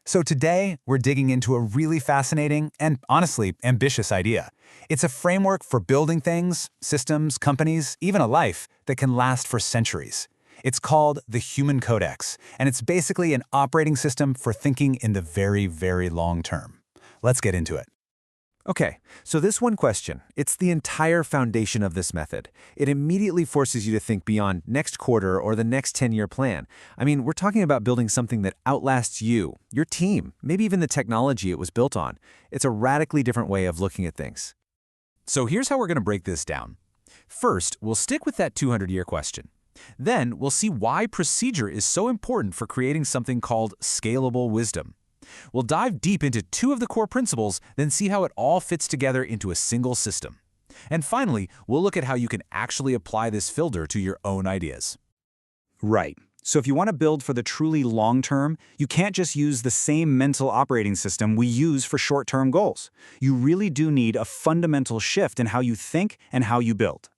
So today, we're digging into a really fascinating and honestly ambitious idea. It's a framework for building things, systems, companies, even a life that can last for centuries. It's called the HumanCodex, and it's basically an operating system for thinking in the very, very long term. Let's get into it. Okay, so this one question, it's the entire foundation of this method. It immediately forces you to think beyond next quarter or the next 10-year plan. I mean, we're talking about building something that outlasts you, your team, maybe even the technology it was built on. It's a radically different way of looking at things. So here's how we're going to break this down. First, we'll stick with that 200-year question. Then, we'll see why procedure is so important for creating something called scalable wisdom. We'll dive deep into two of the core principles, then see how it all fits together into a single system. And finally, we'll look at how you can actually apply this filter to your own ideas. Right. So if you want to build for the truly long term, you can't just use the same mental operating system we use for short-term goals. You really do need a fundamental shift in how you think and how you build.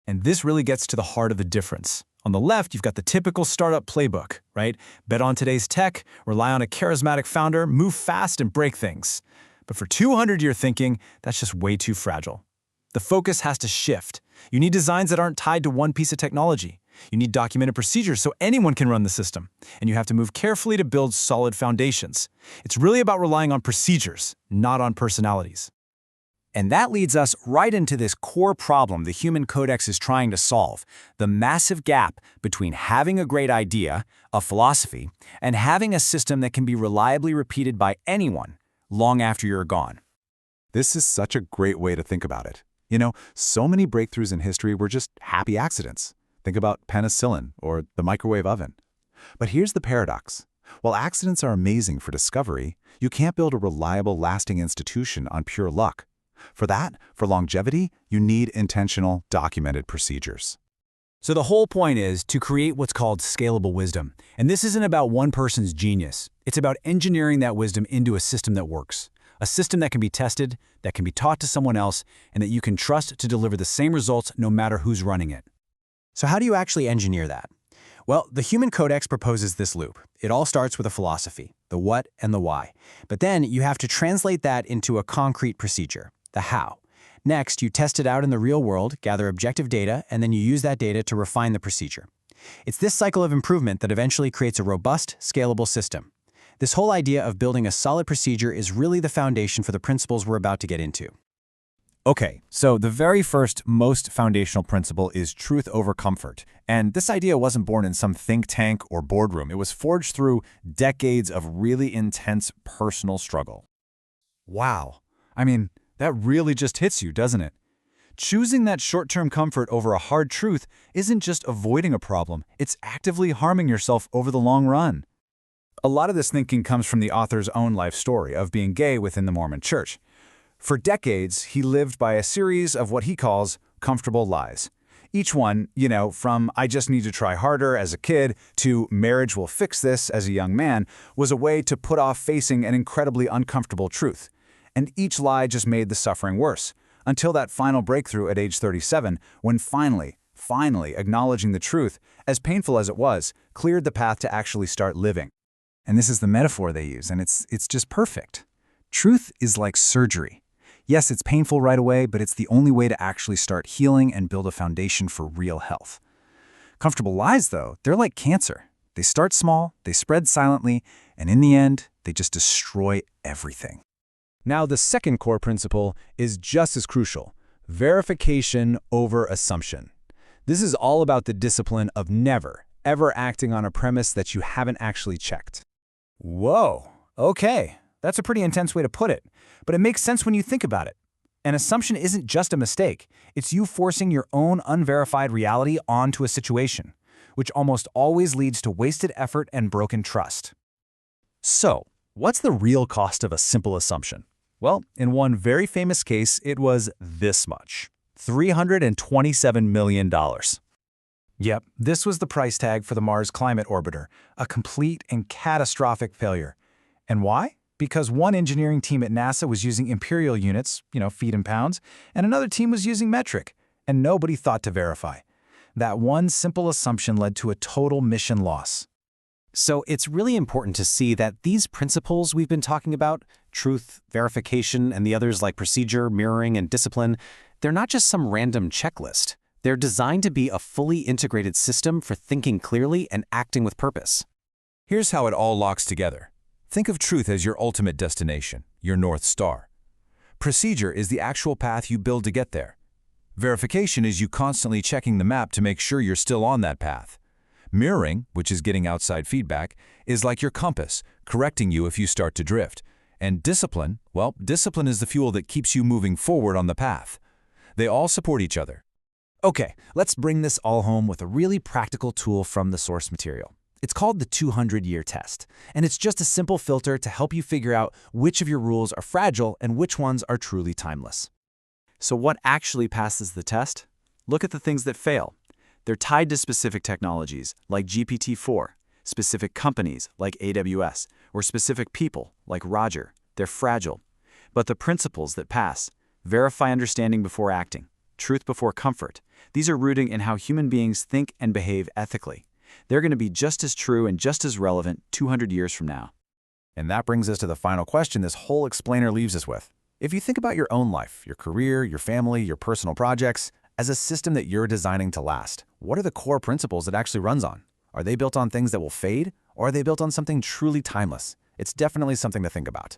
And this really gets to the heart of the difference. On the left, you've got the typical startup playbook, right? Bet on today's tech, rely on a charismatic founder, move fast and break things. But for 200-year thinking, that's just way too fragile. The focus has to shift. You need designs that aren't tied to one piece of technology. You need documented procedures so anyone can run the system. And you have to move carefully to build solid foundations. It's really about relying on procedures, not on personalities. And that leads us right into this core problem the HumanCodex is trying to solve, the massive gap between having a great idea, a philosophy, and having a system that can be reliably repeated by anyone long after you're gone. This is such a great way to think about it. You know, so many breakthroughs in history were just happy accidents. Think about penicillin or the microwave oven. But here's the paradox. While accidents are amazing for discovery, you can't build a reliable, lasting institution on pure luck. For that, for longevity, you need intentional, documented procedures. So the whole point is to create what's called scalable wisdom. And this isn't about one person's genius. It's about engineering that wisdom into a system that works. A system that can be tested, that can be taught to someone else, and that you can trust to deliver the same results no matter who's running it. So how do you actually engineer that? Well, the HumanCodex proposes this loop. It all starts with a philosophy, the what and the why. But then you have to translate that into a concrete procedure, the how. Next, you test it out in the real world, gather objective data, and then you use that data to refine the procedure. It's this cycle of improvement that eventually creates a robust, scalable system. This whole idea of building a solid procedure is really the foundation for the principles we're about to get into. Okay, so the very first, most foundational principle is truth over comfort. And this idea wasn't born in some think tank or boardroom. It was forged through decades of really intense personal struggle. Wow. I mean, that really just hits you, doesn't it? Choosing that short-term comfort over a hard truth isn't just avoiding a problem, it's actively harming yourself over the long run. A lot of this thinking comes from the author's own life story of being gay within the Mormon Church. For decades, he lived by a series of what he calls comfortable lies. Each one, from I just need to try harder as a kid to marriage will fix this as a young man, was a way to put off facing an incredibly uncomfortable truth. And each lie just made the suffering worse, until that final breakthrough at age 37, when finally acknowledging the truth, as painful as it was, cleared the path to actually start living. And this is the metaphor they use, and it's just perfect. Truth is like surgery. Yes, it's painful right away, but it's the only way to actually start healing and build a foundation for real health. Comfortable lies, though, they're like cancer. They start small, they spread silently, and in the end, they just destroy everything. Now, the second core principle is just as crucial: verification over assumption. This is all about the discipline of never, ever acting on a premise that you haven't actually checked. Whoa, okay. That's a pretty intense way to put it, but it makes sense when you think about it. An assumption isn't just a mistake. It's you forcing your own unverified reality onto a situation, which almost always leads to wasted effort and broken trust. So, what's the real cost of a simple assumption? Well, in one very famous case, it was this much: $327 million. Yep, this was the price tag for the Mars Climate Orbiter, a complete and catastrophic failure. And why? Because one engineering team at NASA was using imperial units, feet and pounds, and another team was using metric, and nobody thought to verify. That one simple assumption led to a total mission loss. So it's really important to see that these principles we've been talking about, truth, verification, and the others like procedure, mirroring, and discipline, they're not just some random checklist. They're designed to be a fully integrated system for thinking clearly and acting with purpose. Here's how it all locks together. Think of truth as your ultimate destination, your North Star. Procedure is the actual path you build to get there. Verification is you constantly checking the map to make sure you're still on that path. Mirroring, which is getting outside feedback, is like your compass, correcting you if you start to drift. And discipline, well, discipline is the fuel that keeps you moving forward on the path. They all support each other. Okay, let's bring this all home with a really practical tool from the source material. It's called the 200-year test, and it's just a simple filter to help you figure out which of your rules are fragile and which ones are truly timeless. So what actually passes the test? Look at the things that fail. They're tied to specific technologies, like GPT-4, specific companies, like AWS, or specific people, like Roger. They're fragile. But the principles that pass, verify understanding before acting, truth before comfort, these are rooted in how human beings think and behave ethically. They're going to be just as true and just as relevant 200 years from now. And that brings us to the final question this whole explainer leaves us with. If you think about your own life, your career, your family, your personal projects, as a system that you're designing to last, what are the core principles it actually runs on? Are they built on things that will fade, or are they built on something truly timeless? It's definitely something to think about.